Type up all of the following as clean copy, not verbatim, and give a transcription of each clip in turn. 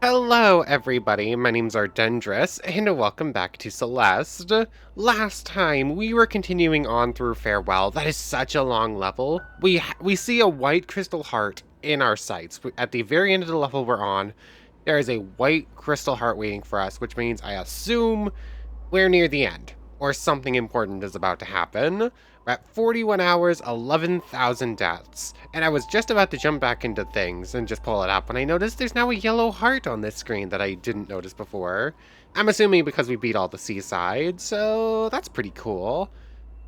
Hello, everybody. My name's Ardendris, and welcome back to Celeste. Last time, we were continuing on through Farewell. That is such a long level. We see a white crystal heart in our sights. At the very end of the level we're on, there is a white crystal heart waiting for us, which means I assume we're near the end, or something important is about to happen. We're at 41 hours, 11,000 deaths, and I was just about to jump back into things and just pull it up when I noticed there's now a yellow heart on this screen that I didn't notice before. I'm assuming because we beat all the seaside, so that's pretty cool.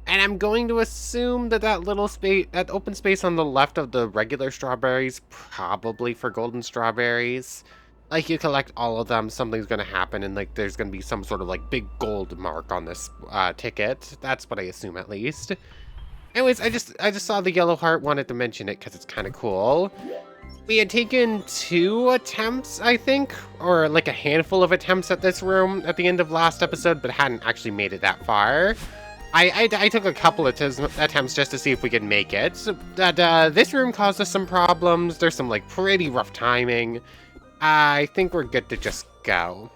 And I'm going to assume that that little space, that open space on the left of the regular strawberries, probably for golden strawberries. Like, you collect all of them, something's gonna happen, and like there's gonna be some sort of like big gold mark on this ticket. That's what I assume, at least. Anyways, I just saw the yellow heart, wanted to mention it because it's kind of cool. We had taken 2 attempts, I think, or like a handful of attempts at this room at the end of last episode, but hadn't actually made it that far. I took a couple of attempts just to see if we could make it. So that this room caused us some problems. There's some like pretty rough timing. I think we're good to just go.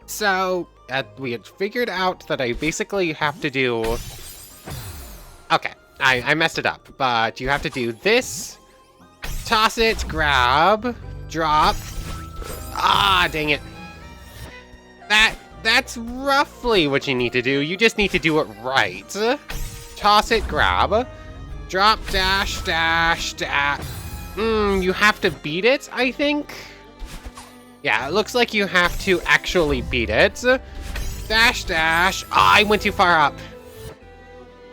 So, we had figured out that I basically have to do... Okay, I messed it up, but you have to do this, toss it, grab, drop. Ah, dang it. That's roughly what you need to do. You just need to do it right. Toss it, grab, drop, dash, dash, dash. You have to beat it, I think? Yeah, it looks like you have to actually beat it. Dash, dash. I went too far up.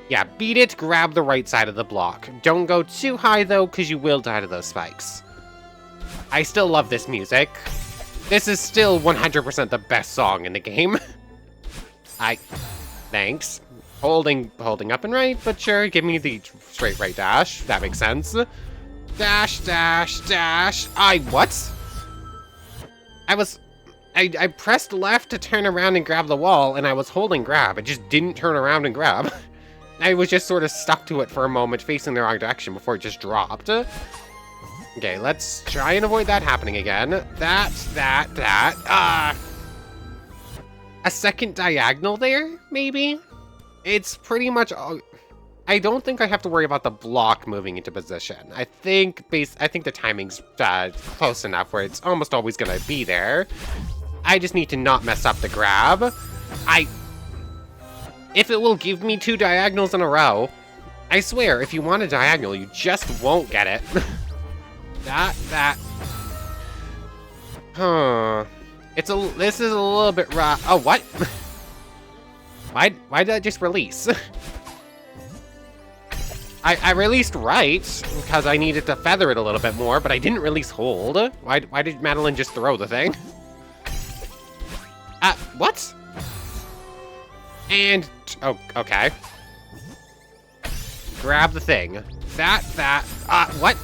Yeah, beat it, grab the right side of the block. Don't go too high, though, because you will die to those spikes. I still love this music. This is still 100% the best song in the game. Thanks. Holding up and right, but sure, give me the straight right dash. That makes sense. Dash, dash, dash. What? I pressed left to turn around and grab the wall, and I was holding grab. It just didn't turn around and grab. I was just sort of stuck to it for a moment, facing the wrong direction before it just dropped. Okay, let's try and avoid that happening again. A second diagonal there, maybe? It's pretty much all... I don't think I have to worry about the block moving into position. I think the timing's close enough where it's almost always gonna be there. I just need to not mess up the grab. If it will give me 2 diagonals in a row, I swear, if you want a diagonal, you just won't get it. Huh. This is a little bit rough. Oh, what? Why did I just release? I released right, because I needed to feather it a little bit more, but I didn't release hold. Why did Madeline just throw the thing? What? And, oh, okay. Grab the thing. What?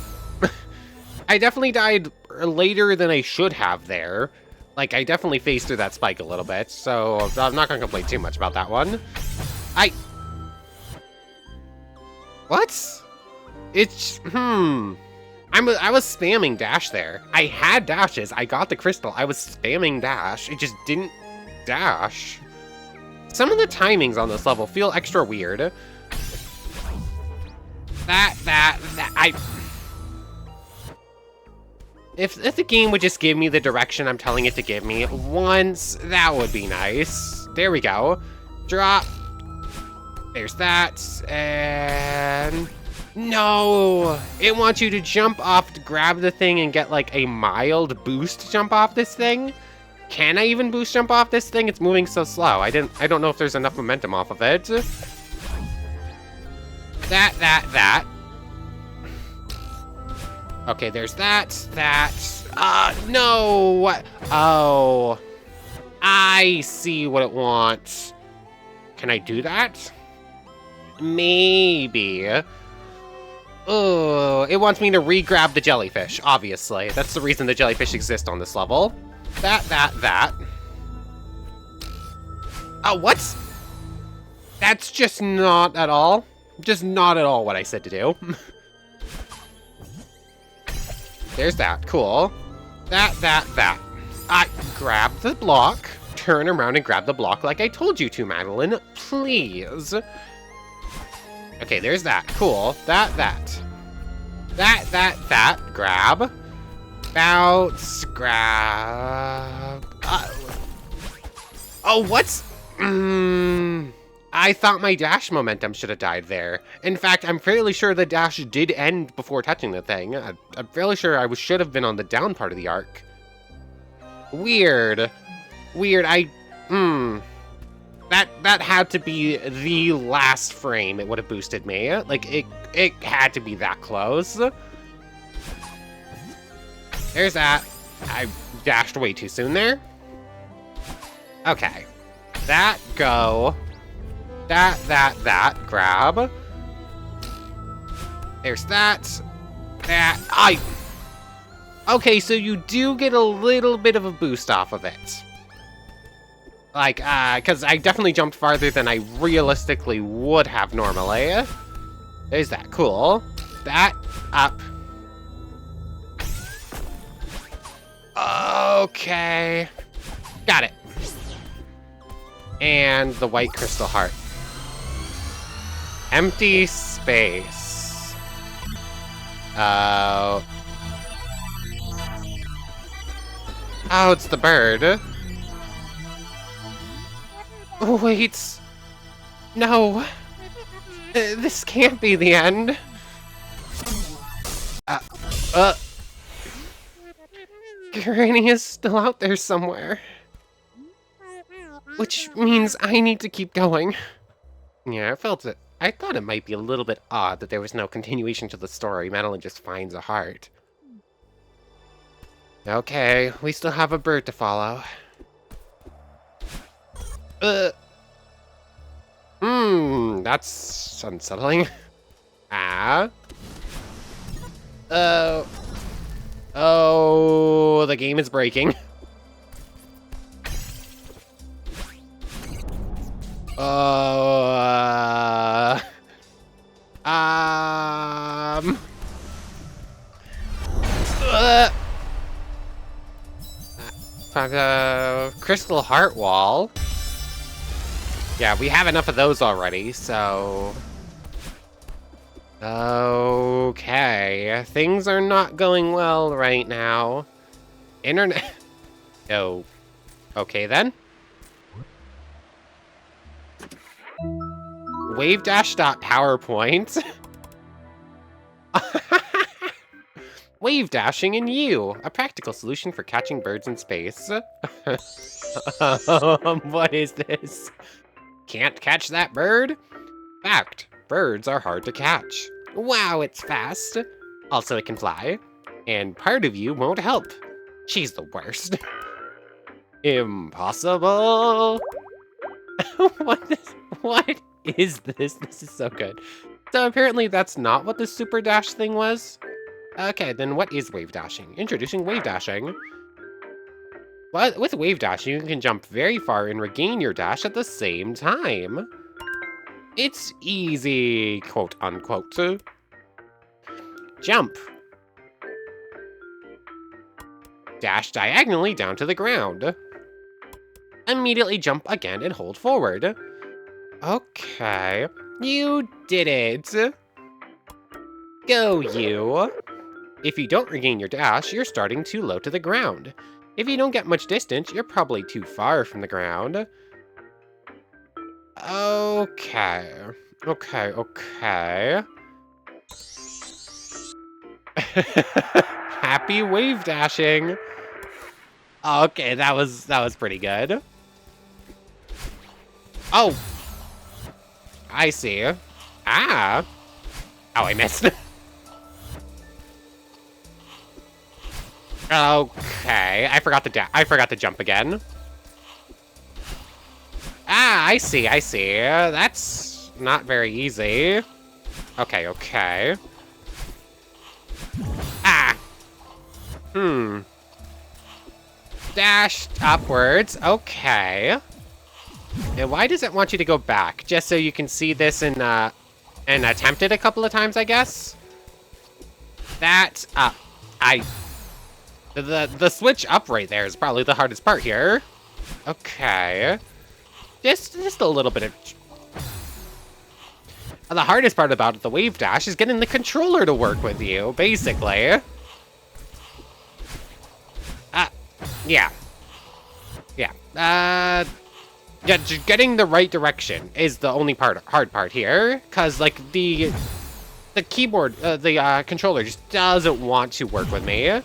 I definitely died later than I should have there. Like, I definitely phased through that spike a little bit, so I'm not gonna complain too much about that one. What? It's, I was spamming dash there. I had dashes. I got the crystal. I was spamming dash. It just didn't dash. Some of the timings on this level feel extra weird. If the game would just give me the direction I'm telling it to give me once, that would be nice. There we go. Drop. There's that, and... No! It wants you to jump off to grab the thing and get, like, a mild boost jump off this thing? Can I even boost jump off this thing? It's moving so slow. I don't know if there's enough momentum off of it. That. Okay, there's that. No! Oh. I see what it wants. Can I do that? Maybe. Oh, it wants me to re-grab the jellyfish, obviously. That's the reason the jellyfish exist on this level. That. Oh, what? That's just not at all. Just not at all what I said to do. There's that. Cool. That. Grab the block. Turn around and grab the block like I told you to, Madeline. Please. Okay, there's that. Cool. That. Grab. Bounce. Grab. Oh, what's... I thought my dash momentum should have died there. In fact, I'm fairly sure the dash did end before touching the thing. I'm fairly sure I should have been on the down part of the arc. Weird. That had to be the last frame it would have boosted me. Like, it had to be that close. There's that. I dashed way too soon there. Okay. That, go. That, grab. There's that. Okay, so you do get a little bit of a boost off of it. Like, because I definitely jumped farther than I realistically would have normally. There's that, cool. That, up. Okay. Got it. And the white crystal heart. Empty space. Oh, it's the bird. Wait. No. This can't be the end. Granny is still out there somewhere. Which means I need to keep going. Yeah, I felt it. I thought it might be a little bit odd that there was no continuation to the story. Madeline just finds a heart. Okay, we still have a bird to follow. That's unsettling. Oh, the game is breaking. Crystal heart wall. Yeah, we have enough of those already, so... Okay, things are not going well right now. Internet... Oh, okay then. Wavedash.ppt. Wave dashing in you, a practical solution for catching birds in space. What is this? Can't catch that bird? Fact, birds are hard to catch. Wow, it's fast. Also, it can fly. And part of you won't help. She's the worst. Impossible. What is this? This is so good. So apparently that's not what the super dash thing was. Okay, then what is wave dashing? Introducing wave dashing. But with wave dashing, you can jump very far and regain your dash at the same time. It's easy, quote unquote. Jump. Dash diagonally down to the ground. Immediately jump again and hold forward. Okay, you did it. Go, you. If you don't regain your dash, you're starting too low to the ground. If you don't get much distance, you're probably too far from the ground. Okay. Happy wave dashing. Okay, that was pretty good. Oh. I see. Ah. Oh, I missed. Okay, I forgot to jump again. Ah, I see. That's not very easy. Okay. Ah. Dash upwards. Okay. And why does it want you to go back? Just so you can see this and attempt it a couple of times, I guess? That, The switch up right there is probably the hardest part here. Okay. Just a little bit of... The hardest part about the wave dash is getting the controller to work with you, basically. Yeah. Yeah. Yeah, just getting the right direction is the only hard part here. Because, like, the keyboard, the controller just doesn't want to work with me.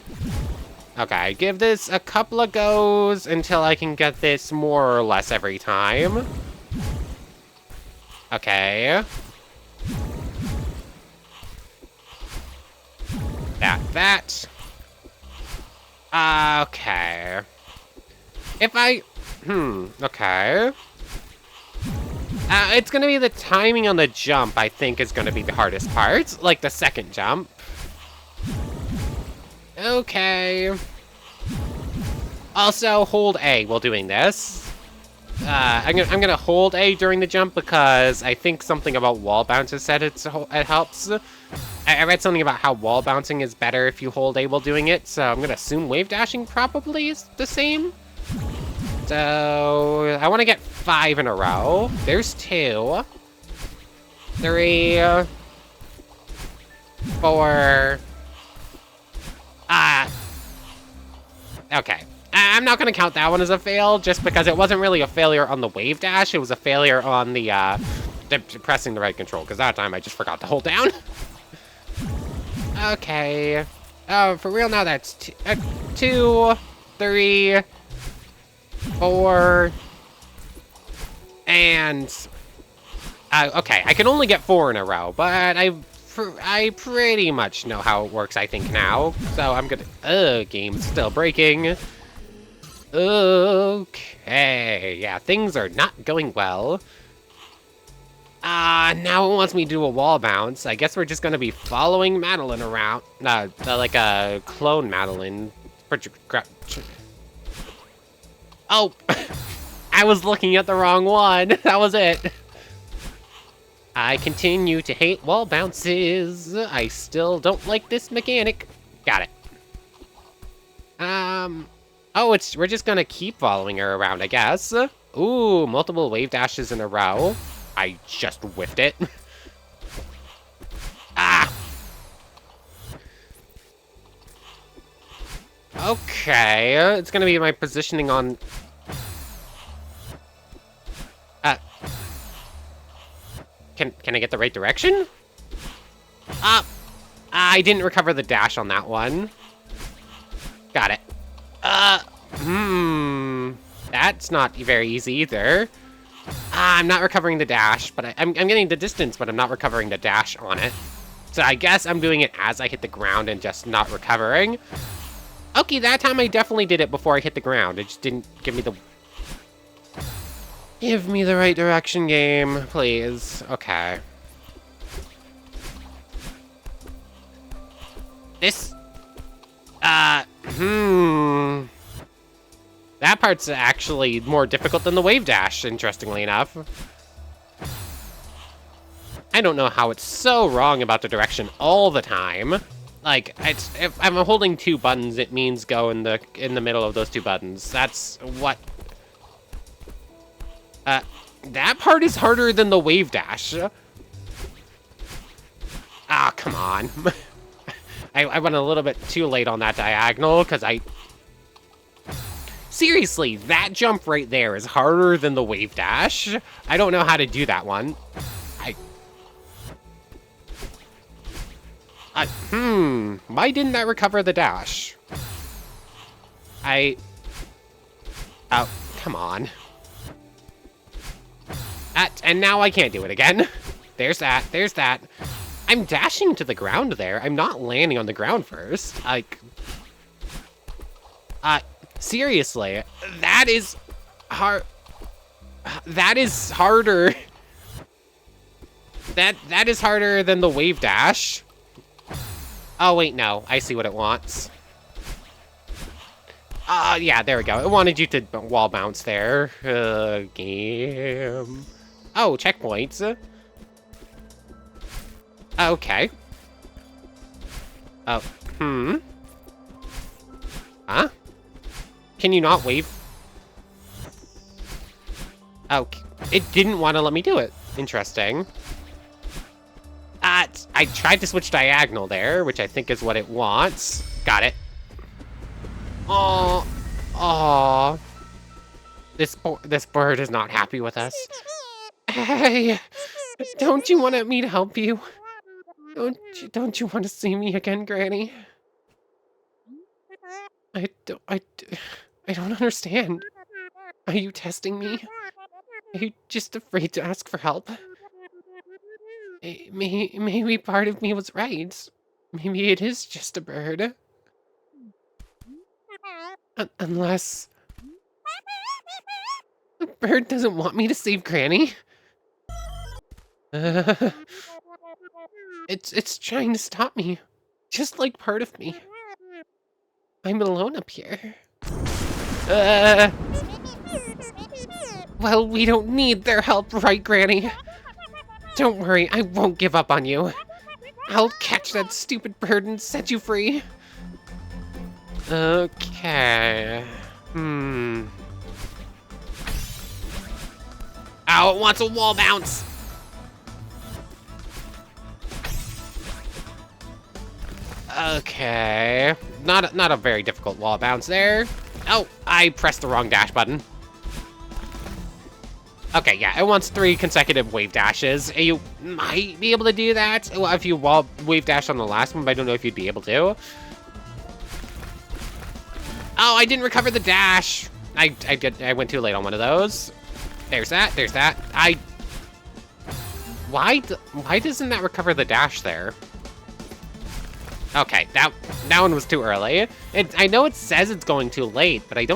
Okay, give this a couple of goes until I can get this more or less every time. Okay. That. Okay. If I... okay. It's gonna be the timing on the jump, I think, is gonna be the hardest part. Like the second jump. Okay. Also, hold A while doing this. I'm gonna hold A during the jump because I think something about wall bounces said it helps. I read something about how wall bouncing is better if you hold A while doing it, so I'm gonna assume wave dashing probably is the same. So I want to get 5 in a row. There's 2, 3, 4. Okay. I'm not gonna count that one as a fail, just because it wasn't really a failure on the wave dash. It was a failure on the pressing the right control, because that time I just forgot to hold down. Okay. Oh, for real now, that's 2, 3, 4, and... okay, I can only get 4 in a row, but I pretty much know how it works, I think, now. So I'm gonna... game's still breaking. Okay, yeah, things are not going well. Now it wants me to do a wall bounce. I guess we're just gonna be following Madeline around. Like a clone Madeline. Oh! I was looking at the wrong one. That was it. I continue to hate wall bounces. I still don't like this mechanic. Got it. Oh, we're just gonna keep following her around, I guess. Ooh, multiple wave dashes in a row. I just whiffed it. Okay, it's gonna be my positioning on... Can I get the right direction? I didn't recover the dash on that one. Got it. That's not very easy either. I'm not recovering the dash, but I'm getting the distance, but I'm not recovering the dash on it. So I guess I'm doing it as I hit the ground and just not recovering. Okay, that time I definitely did it before I hit the ground. It just didn't give me the... Give me the right direction, game, please. Okay. This... That part's actually more difficult than the wave dash, interestingly enough. I don't know how it's so wrong about the direction all the time. Like, if I'm holding 2 buttons, it means go in the middle of those 2 buttons. That's what... that part is harder than the wave dash. Ah, come on. I went a little bit too late on that diagonal, because Seriously, that jump right there is harder than the wave dash. I don't know how to do that one. Why didn't that recover the dash? Oh, come on. And now I can't do it again. There's that. I'm dashing to the ground there. I'm not landing on the ground first. Like... seriously, that is hard. That is harder. That is harder than the wave dash. Oh wait, no. I see what it wants. Yeah, there we go. It wanted you to wall bounce there. Game. Oh, checkpoints. Okay. Oh, Huh? Can you not wave? Oh, it didn't want to let me do it. Interesting. I tried to switch diagonal there, which I think is what it wants. Got it. Oh. This bird is not happy with us. Hey, don't you want me to help you? Don't you want to see me again, Granny? I don't understand. Are you testing me? Are you just afraid to ask for help? Maybe part of me was right. Maybe it is just a bird. Unless the bird doesn't want me to save Granny. It's trying to stop me, just like part of me. I'm alone up here. Well, we don't need their help, right, Granny? Don't worry, I won't give up on you. I'll catch that stupid bird and set you free. Okay. Ow, it wants a wall bounce! Okay. Not a very difficult wall bounce there. Oh, I pressed the wrong dash button. Okay, yeah, it wants 3 consecutive wave dashes. You might be able to do that if you wave dash on the last one, but I don't know if you'd be able to. Oh, I didn't recover the dash. I went too late on one of those. There's that. Why doesn't that recover the dash there? Okay, that one was too early. I know it says it's going too late, but I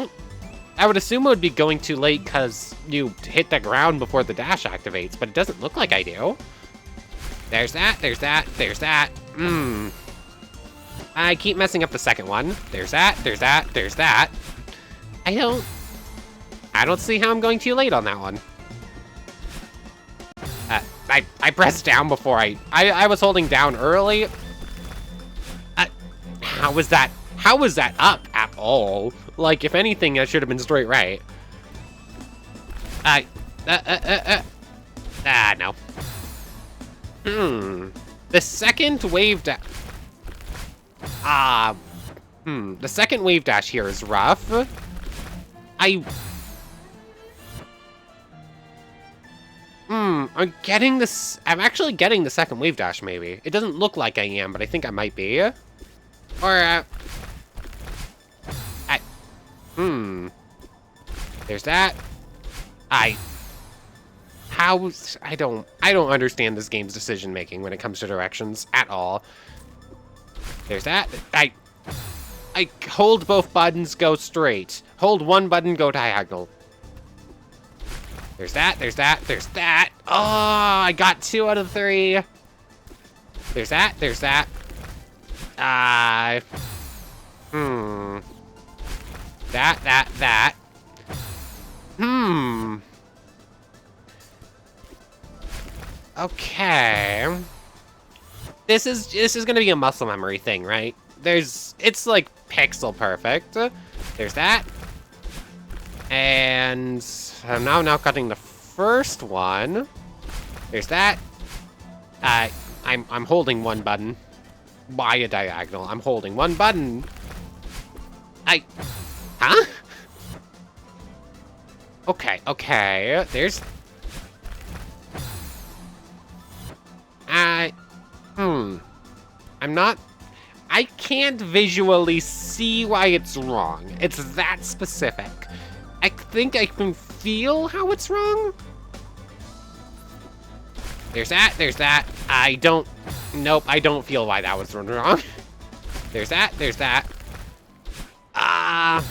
would assume it would be going too late because you hit the ground before the dash activates, but it doesn't look like I do. There's that. I keep messing up the second one. There's that. I don't see how I'm going too late on that one. I pressed down before I was holding down early. How was that up at all? Like, if anything, that should have been straight right. No. The second wave dash... The second wave dash here is rough. I'm getting this... I'm actually getting the second wave dash, maybe. It doesn't look like I am, but I think I might be. Or, there's that. I don't understand this game's decision making when it comes to directions at all. There's that. I hold both buttons, go straight. Hold one button, go diagonal. There's that. Oh, I got 2 out of 3. There's that. That. Okay. This is gonna be a muscle memory thing, right? It's like pixel perfect. There's that. And I'm now cutting the first one. There's that. I'm holding one button. By a diagonal. I'm holding one button. Huh? Okay. There's... I'm not... I can't visually see why it's wrong. It's that specific. I think I can feel how it's wrong. There's that. Nope, I don't feel why that was wrong. There's that. How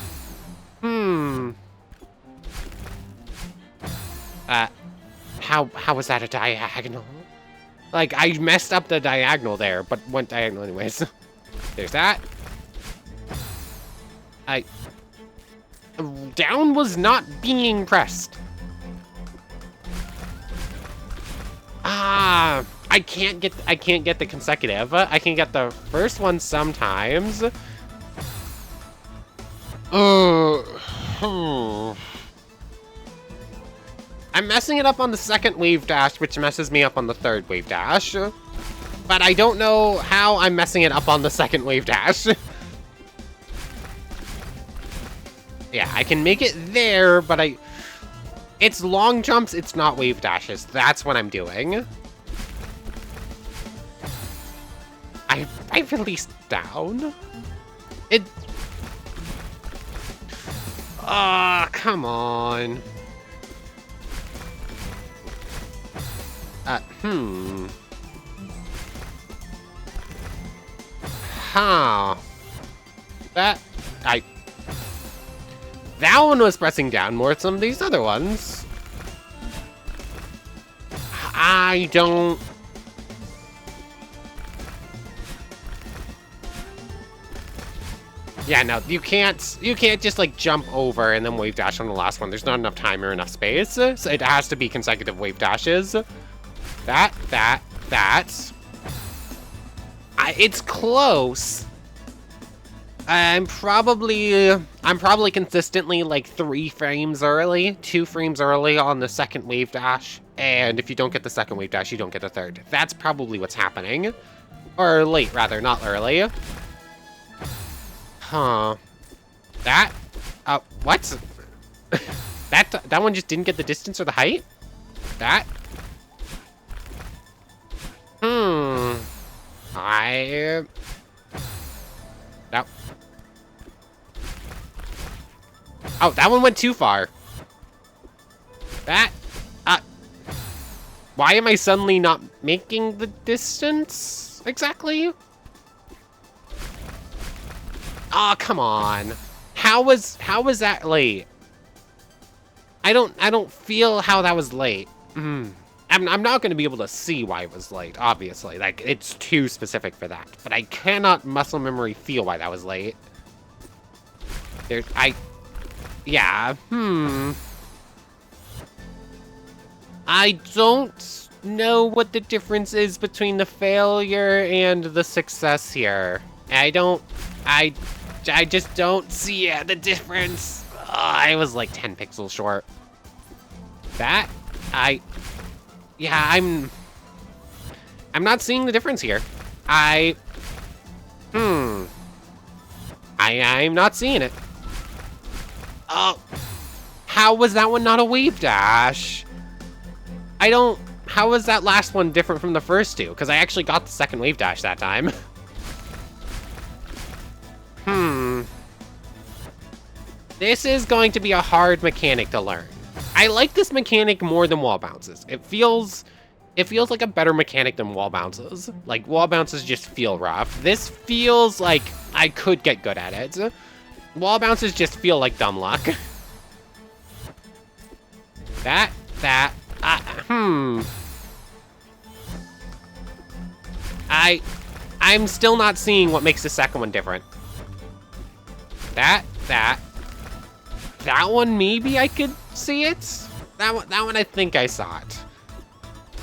was that a diagonal? Like, I messed up the diagonal there, but went diagonal anyways. There's that. Down was not being pressed. I can't get the consecutive. I can get the first one sometimes. Hmm. I'm messing it up on the second wave dash, which messes me up on the third wave dash. But I don't know how I'm messing it up on the second wave dash. Yeah, I can make it there, but it's long jumps, it's not wave dashes. That's what I'm doing. I released down. Come on. Huh. That one was pressing down more than some of these other ones. I don't... Yeah, no, you can't just like jump over and then wave dash on the last one. There's not enough time or enough space, so it has to be consecutive wave dashes. It's close. I'm probably consistently like 3 frames early, 2 frames early on the second wave dash. And if you don't get the second wave dash, you don't get the third. That's probably what's happening. Or late, rather, not early. Huh. What? That one just didn't get the distance or the height? No. Oh, that one went too far. Why am I suddenly not making the distance exactly? Oh, come on. How was that late? I don't feel how that was late. I'm not going to be able to see why it was late, obviously. Like, it's too specific for that. But I cannot muscle memory feel why that was late. Yeah, I don't know what the difference is between the failure and the success here. I just don't see the difference. I was like 10 pixels short. Yeah, I'm not seeing the difference here. I'm not seeing it. Oh, how was that one not a wave dash? How was that last one different from the first two? Because I actually got the second wave dash that time. This is going to be a hard mechanic to learn. I like this mechanic more than wall bounces. It feels like a better mechanic than wall bounces. Like, wall bounces just feel rough. This feels like I could get good at it. Wall bounces just feel like dumb luck. I'm still not seeing what makes the second one different. That one, maybe I could see it. That one I think I saw it.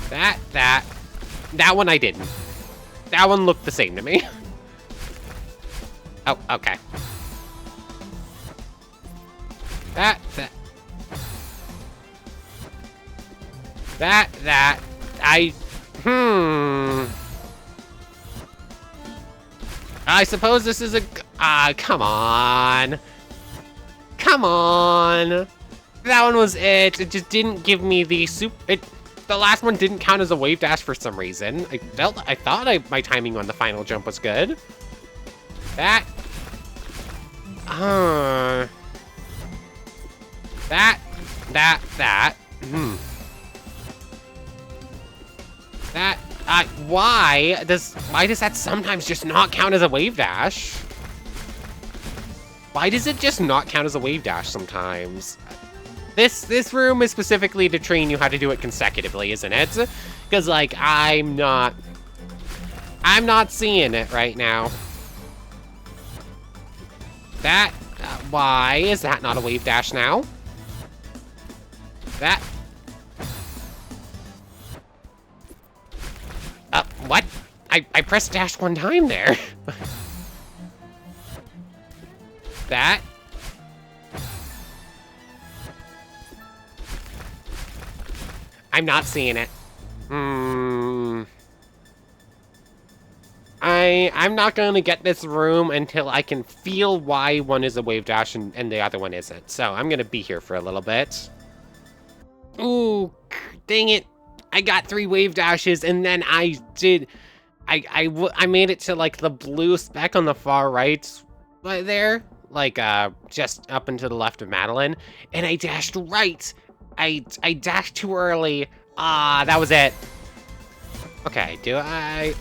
That one I didn't. That one looked the same to me. Oh, okay. I suppose this is a... come on. Come on. That one was it. It just didn't give me the the last one didn't count as a wave dash for some reason. I thought my timing on the final jump was good. That why does that sometimes just not count as a wave dash? Why does it just not count as a wave dash sometimes? This room is specifically to train you how to do it consecutively, isn't it? Because, like, I'm not seeing it right now. Why is that not a wave dash now? What? I pressed dash one time there. I'm not seeing it. I'm not going to get this room until I can feel why one is a wave dash and the other one isn't. So I'm going to be here for a little bit. Ooh, dang it. I got 3 wave dashes and then I made it to like the blue speck on the far right there. Like just up and to the left of Madeline. And I dashed right. I dashed too early. Ah, that was it. Okay, do I...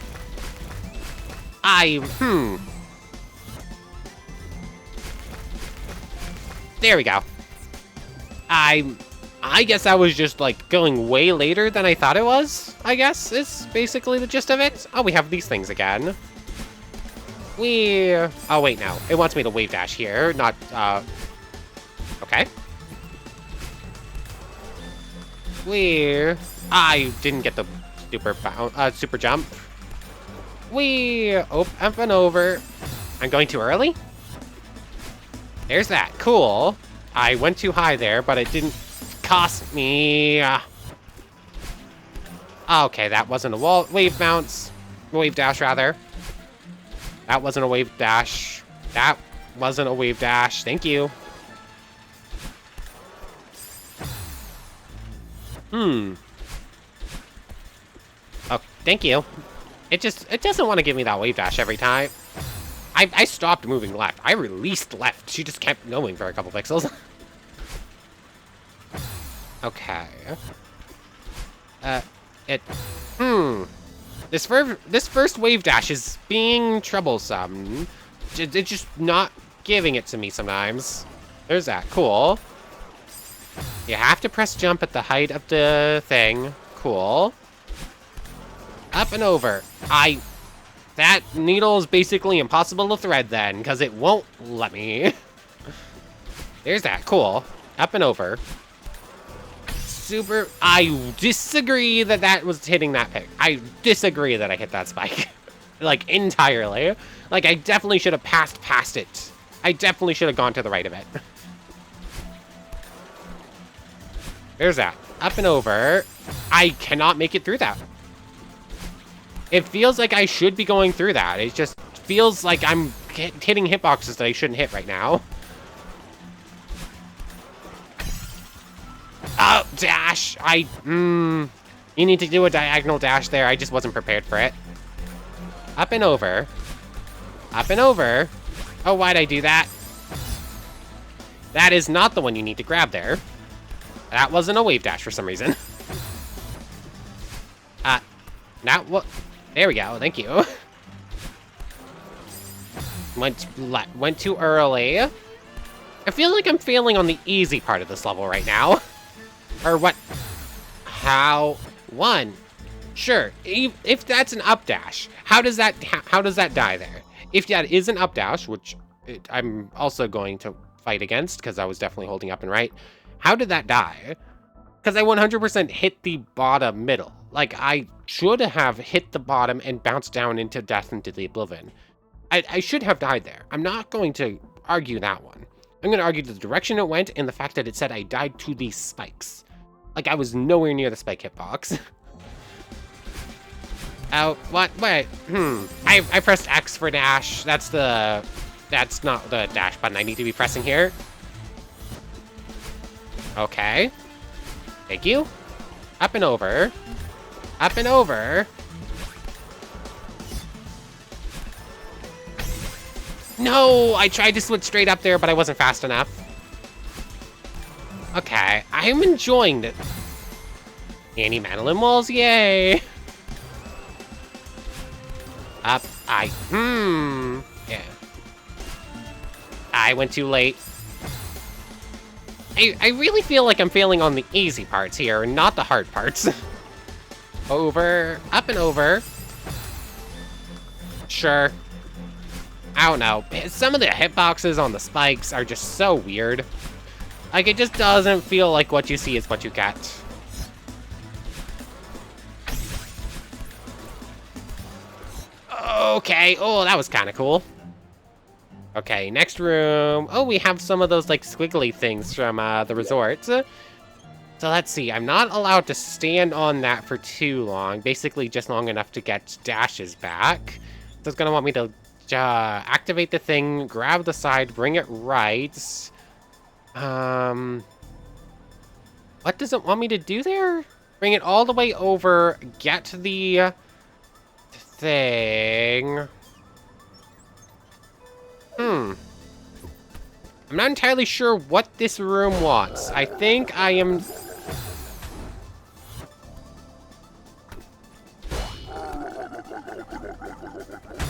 There we go. I guess I was just, like, going way later than I thought it was, I guess, is basically the gist of it. Oh, we have these things again. Oh, wait, no. It wants me to wave dash here, not, okay. I didn't get the super jump. Up and over. I'm going too early? There's that. Cool. I went too high there, but it didn't cost me. Okay, that wasn't a wave dash, rather. That wasn't a wave dash. That wasn't a wave dash. Thank you. Oh, thank you. It doesn't want to give me that wave dash every time. I stopped moving left. I released left. She just kept going for a couple pixels. Okay. This first wave dash is being troublesome. It's just not giving it to me sometimes. There's that. Cool. You have to press jump at the height of the thing. Cool. Up and over. That needle is basically impossible to thread then, because it won't let me. There's that. Cool. Up and over. I disagree that was hitting that pick. I disagree that I hit that spike. Like, entirely. Like, I definitely should have passed past it. I definitely should have gone to the right of it. There's that. Up and over. I cannot make it through that. It feels like I should be going through that. It just feels like I'm hitting hitboxes that I shouldn't hit right now. Oh, dash. You need to do a diagonal dash there. I just wasn't prepared for it. Up and over. Up and over. Oh, why'd I do that? That is not the one you need to grab there. That wasn't a wave dash for some reason. Now what? There we go. Thank you. Went too early. I feel like I'm failing on the easy part of this level right now. Or what? How? One. Sure. If that's an up dash, how does that die there? If that is an up dash, which I'm also going to fight against because I was definitely holding up and right. How did that die? Because I 100% hit the bottom middle. Like, I should have hit the bottom and bounced down into death into the oblivion. I should have died there. I'm not going to argue that one. I'm going to argue the direction it went and the fact that it said I died to these spikes. Like, I was nowhere near the spike hitbox. Oh, what? Wait. I pressed X for dash. That's not the dash button I need to be pressing here. Okay. Thank you. Up and over. Up and over. No, I tried to switch straight up there, but I wasn't fast enough. Okay, I'm enjoying it. Annie Madeline walls, yay! Up, yeah. I went too late. I really feel like I'm failing on the easy parts here, not the hard parts. Over, up and over. Sure. I don't know. Some of the hitboxes on the spikes are just so weird. Like, it just doesn't feel like what you see is what you get. Okay. Oh, that was kind of cool. Okay, next room. Oh, we have some of those, like, squiggly things from the resort. So let's see. I'm not allowed to stand on that for too long. Basically, just long enough to get dashes back. So it's going to want me to activate the thing, grab the side, bring it right. What does it want me to do there? Bring it all the way over, get the thing. I'm not entirely sure what this room wants. I think I am...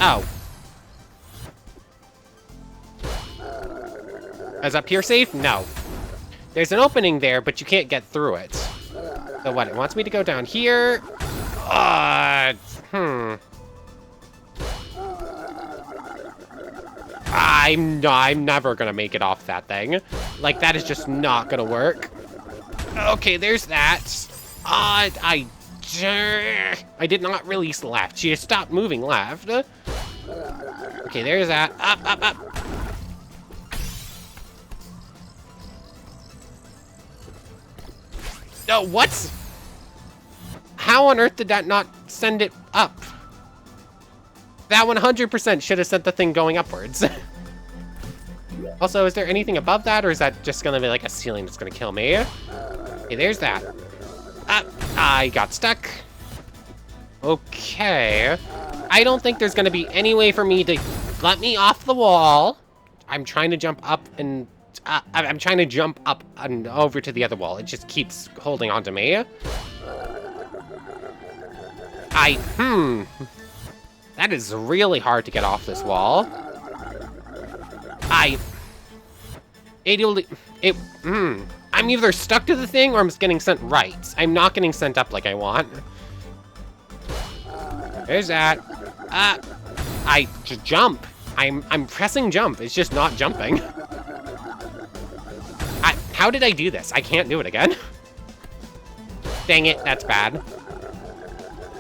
Oh. Is up here safe? No. There's an opening there, but you can't get through it. So what, it wants me to go down here? I'm never gonna make it off that thing. Like, that is just not gonna work. Okay, there's that. I did not release left. She just stopped moving left. Okay, there's that. Up. No, what? How on earth did that not send it up? That 100% should have sent the thing going upwards. Also, is there anything above that, or is that just gonna be like a ceiling that's gonna kill me? Okay, there's that. I got stuck. Okay. I don't think there's gonna be any way for me to let me off the wall. I'm trying to jump up and... I'm trying to jump up and over to the other wall. It just keeps holding on to me. That is really hard to get off this wall. I'm either stuck to the thing or I'm getting sent right. I'm not getting sent up like I want. There's that. I jump. I'm pressing jump. It's just not jumping. How did I do this? I can't do it again. Dang it, that's bad.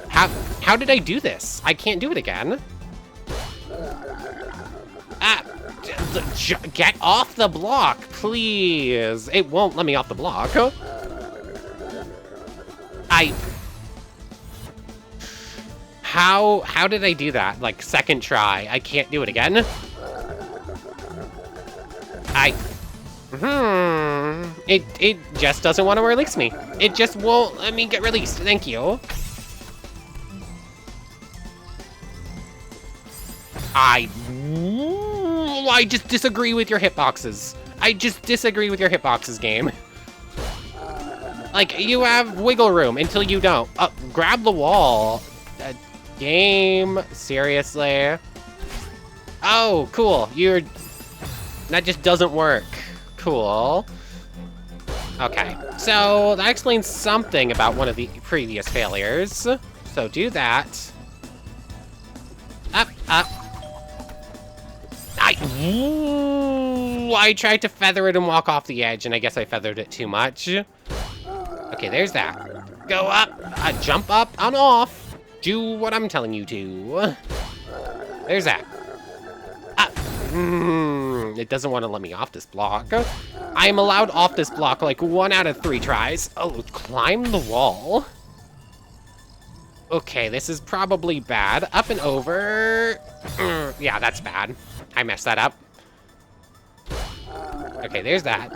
How did I do this? I can't do it again. Get off the block, please. It won't let me off the block. How did I do that? Like, second try. I can't do it again. It just doesn't want to release me. It just won't let me get released. Thank you. I just disagree with your hitboxes. I just disagree with your hitboxes, game. Like, you have wiggle room until you don't. Grab the wall. Game, seriously? Oh, cool. That just doesn't work. Cool. Okay, so that explains something about one of the previous failures. So do that. Up. I tried to feather it and walk off the edge, and I guess I feathered it too much. Okay, there's that. Go up, jump up and off. Do what I'm telling you to. There's that. It doesn't want to let me off this block. I am allowed off this block like 1 out of 3 tries. Oh, climb the wall. Okay, this is probably bad. Up and over. Yeah, that's bad. I messed that up. Okay, there's that.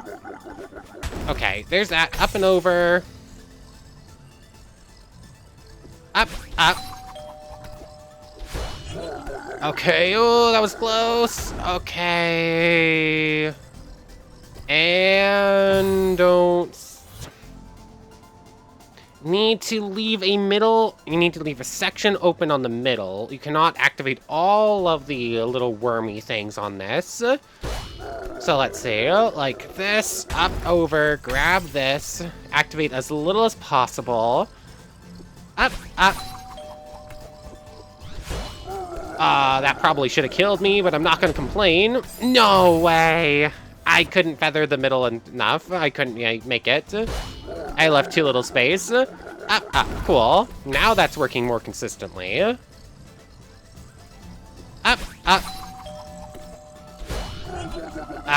Okay, there's that. Up and over. Up. Okay, oh, that was close. Okay. And don't... Need to leave a middle... You need to leave a section open on the middle. You cannot activate all of the little wormy things on this. So let's see, like this, up, over, grab this, activate as little as possible. Up. That probably should have killed me, but I'm not gonna complain. No way! I couldn't feather the middle enough. I couldn't make it. I left too little space. Up, cool. Now that's working more consistently. Up.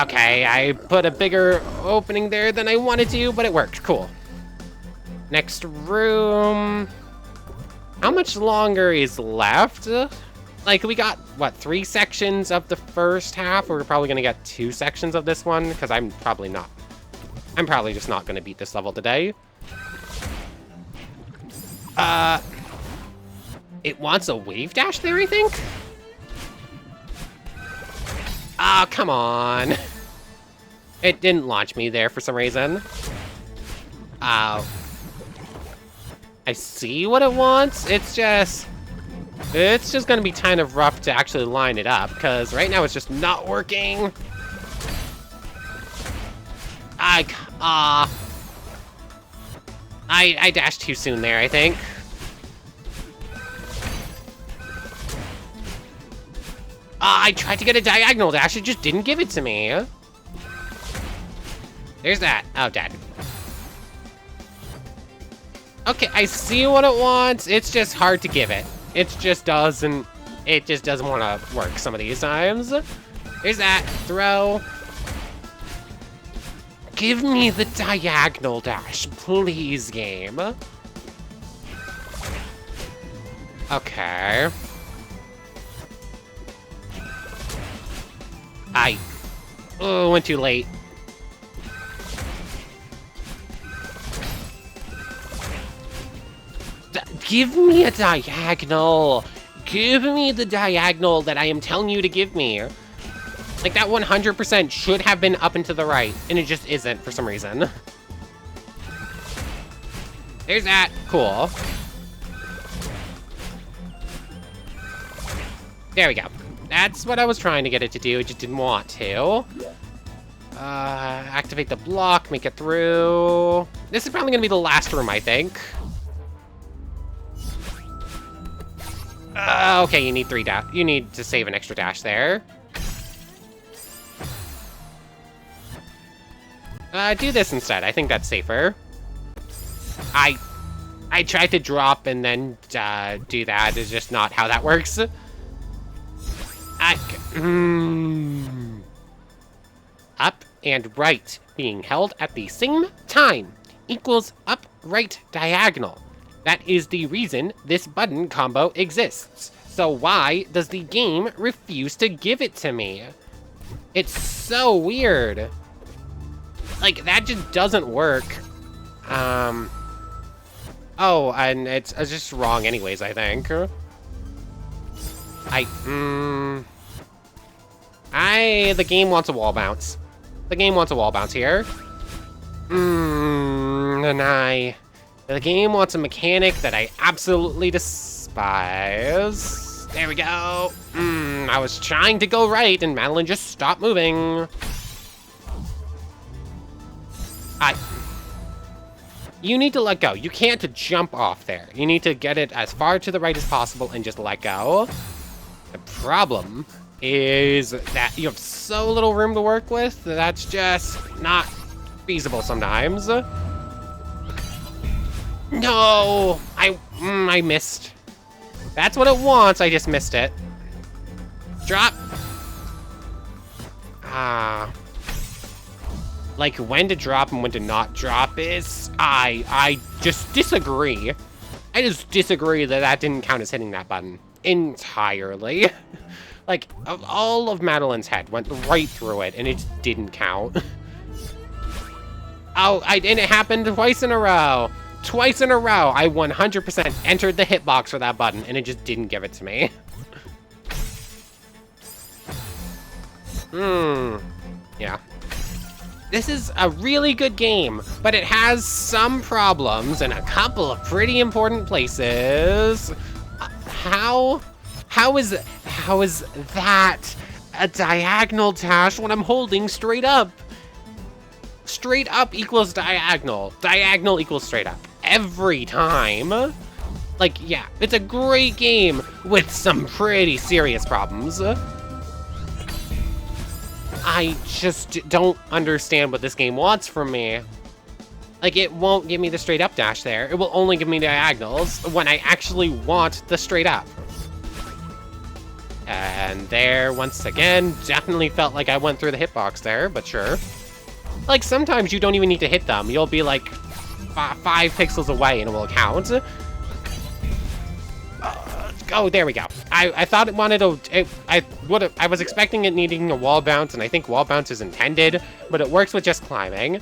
Okay, I put a bigger opening there than I wanted to, but it worked. Cool. Next room. How much longer is left? Like, we got, what, 3 sections of the first half? We're probably gonna get 2 sections of this one, because I'm probably just not gonna beat this level today. It wants a wave dash there, I think? Ah, come on. It didn't launch me there for some reason. I see what it wants. It's just gonna be kind of rough to actually line it up, because right now it's just not working. I dashed too soon there, I think. I tried to get a diagonal dash, it just didn't give it to me. There's that. Oh, dead. Okay, I see what it wants. It's just hard to give it. It just doesn't want to work some of these times. There's that. Throw. Give me the diagonal dash, please, game. Okay. Went too late. Give me a diagonal. Give me the diagonal that I am telling you to give me. Like, that 100% should have been up and to the right, and it just isn't for some reason. There's that. Cool. There we go. That's what I was trying to get it to do. It just didn't want to. Activate the block, make it through. This is probably gonna be the last room, I think. Okay, you need 3 dash. You need to save an extra dash there. Do this instead. I think that's safer. I tried to drop and then do that. It's just not how that works. Up and right being held at the same time equals up, right, diagonal. That is the reason this button combo exists. So why does the game refuse to give it to me? It's so weird. Like, that just doesn't work. Oh, and it's just wrong anyways, I think. The game wants a wall bounce. The game wants a wall bounce here. The game wants a mechanic that I absolutely despise. There we go. I was trying to go right, and Madeline just stopped moving. You need to let go. You can't jump off there. You need to get it as far to the right as possible and just let go. The problem is that you have so little room to work with that that's just not feasible sometimes. No! I missed. That's what it wants, I just missed it. Drop. Like, when to drop and when to not drop is... I just disagree. I just disagree that that didn't count as hitting that button. Entirely. Like, all of Madeline's head went right through it, and it just didn't count. Oh, and it happened twice in a row. Twice in a row, I 100% entered the hitbox for that button, and it just didn't give it to me. Yeah. This is a really good game, but it has some problems in a couple of pretty important places. How is that a diagonal dash when I'm holding straight up? Straight up equals diagonal. Diagonal equals straight up. Every time. Like, yeah, it's a great game with some pretty serious problems. I just don't understand what this game wants from me. Like, it won't give me the straight up dash there. It will only give me diagonals when I actually want the straight up. And there, once again, definitely felt like I went through the hitbox there, but sure. Like, sometimes you don't even need to hit them. You'll be like, 5 pixels away and it will count. Oh, there we go. I thought it wanted to. I was expecting it needing a wall bounce, and I think wall bounce is intended, but it works with just climbing.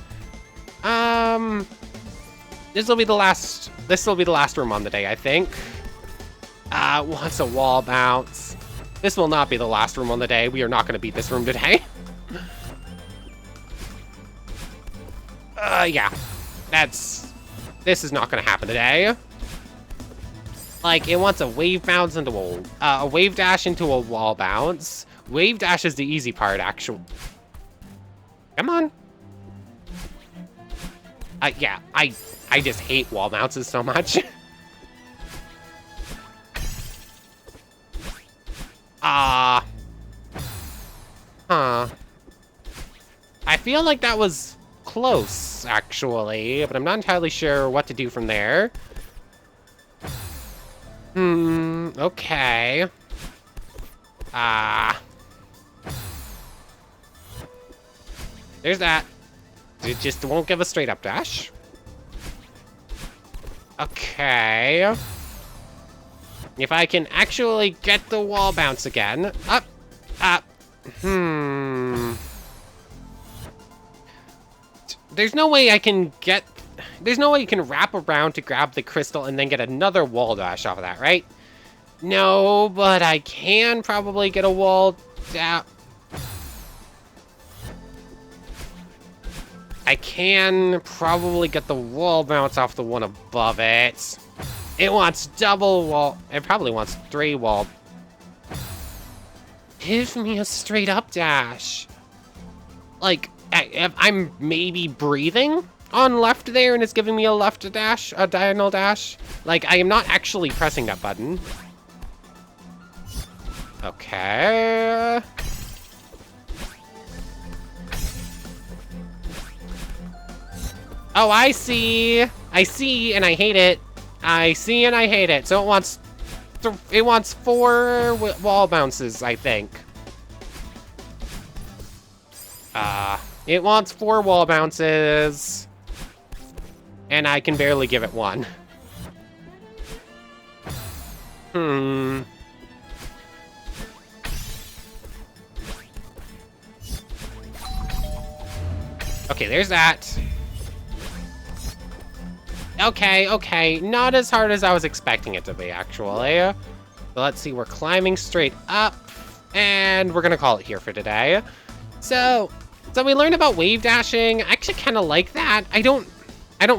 This will be the last. This will be the last room on the day, I think. What's a wall bounce? This will not be the last room on the day. We are not going to beat this room today. Yeah. This is not going to happen today. Like, it wants a wave bounce into a wave dash into a wall bounce. Wave dash is the easy part, actually. Come on. Yeah, I just hate wall bounces so much. Huh. I feel like that was close, actually, but I'm not entirely sure what to do from there. Okay. There's that. It just won't give a straight up dash. Okay. If I can actually get the wall bounce again. Up. There's no way I can get... There's no way you can wrap around to grab the crystal and then get another wall dash off of that, right? No, but I can probably get a wall down. I can probably get the wall bounce off the one above it. It wants double wall. It probably wants 3 wall. Give me a straight up dash. Like, I'm maybe breathing on left there and it's giving me a left dash, a diagonal dash. Like, I am not actually pressing that button. Okay. Oh, I see. I see and I hate it. I see and I hate it. So it wants 4 wall bounces, I think. It wants 4 wall bounces. And I can barely give it 1. Okay, there's that. Okay. Not as hard as I was expecting it to be, actually. So let's see, we're climbing straight up. And we're gonna call it here for today. So we learned about wave dashing. I actually kind of like that. I don't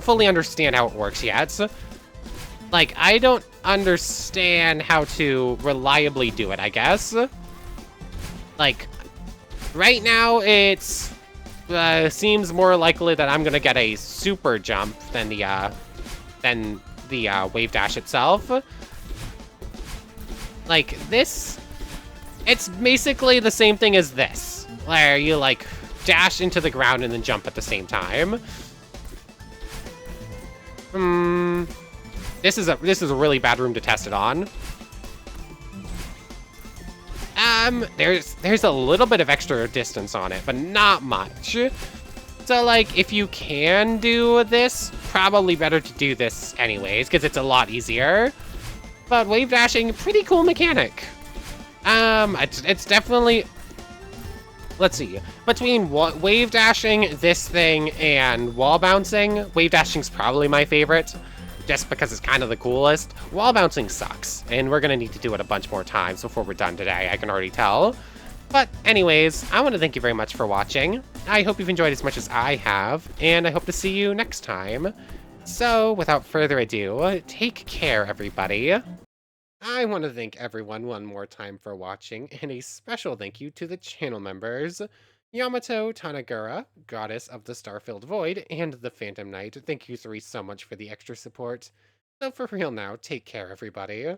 fully understand how it works yet. So, like, I don't understand how to reliably do it, I guess. Like, right now, it's seems more likely that I'm gonna get a super jump than the wave dash itself. Like, this, it's basically the same thing as this, where you, like, dash into the ground and then jump at the same time. This is a really bad room to test it on. There's a little bit of extra distance on it, but not much. So, like, if you can do this, probably better to do this anyways, because it's a lot easier. But wave dashing, pretty cool mechanic. It's definitely... Let's see. Between wave dashing, this thing, and wall bouncing, wave dashing's probably my favorite, just because it's kind of the coolest. Wall bouncing sucks, and we're gonna need to do it a bunch more times before we're done today, I can already tell. But anyways, I want to thank you very much for watching. I hope you've enjoyed as much as I have, and I hope to see you next time. So, without further ado, take care, everybody. I want to thank everyone one more time for watching, and a special thank you to the channel members, Yamato Tanagura, Goddess of the Star-Filled Void, and the Phantom Knight. Thank you 3 so much for the extra support. So for real now, take care, everybody.